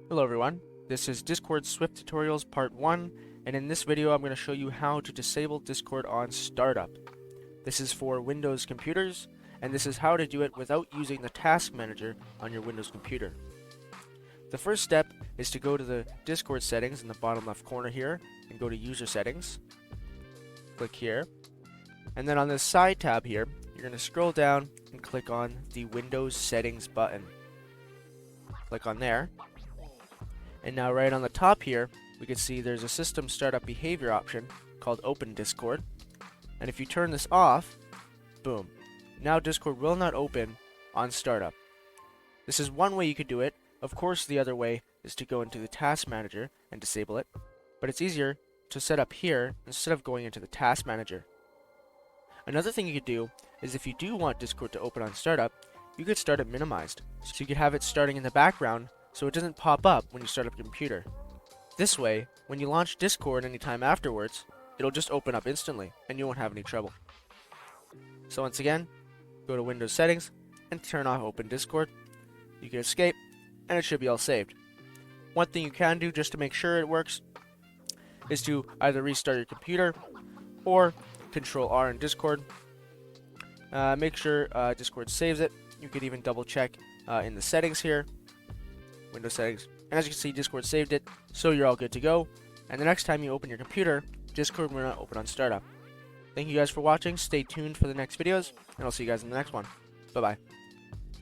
Hello everyone, this is Discord Swift Tutorials Part 1, and in this video I'm going to show you how to disable Discord on startup. This is for Windows computers, and this is how to do it without using the Task Manager on your Windows computer. The first step is to go to the Discord settings in the bottom left corner here, and go to User Settings. Click here, and then on this side tab here, you're going to scroll down and click on the Windows Settings button. Click on there. And now right on the top here, we can see there's a system startup behavior option called Open Discord. And if you turn this off, boom, now Discord will not open on startup. This is one way you could do it. Of course, the other way is to go into the Task Manager and disable it. But it's easier to set up here instead of going into the Task Manager. Another thing you could do is if you do want Discord to open on startup, you could start it minimized. So you could have it starting in the background so it doesn't pop up when you start up your computer. This way, when you launch Discord anytime afterwards, it'll just open up instantly and you won't have any trouble. So once again, go to Windows Settings and turn off Open Discord. You can escape and it should be all saved. One thing you can do just to make sure it works is to either restart your computer or Control R in Discord. Make sure Discord saves it. You could even double check in the settings here. Windows Settings, and as you can see, Discord saved it, so you're all good to go. And the next time you open your computer, Discord will not open on startup. Thank you guys for watching. Stay tuned for the next videos, and I'll see you guys in the next one. Bye bye.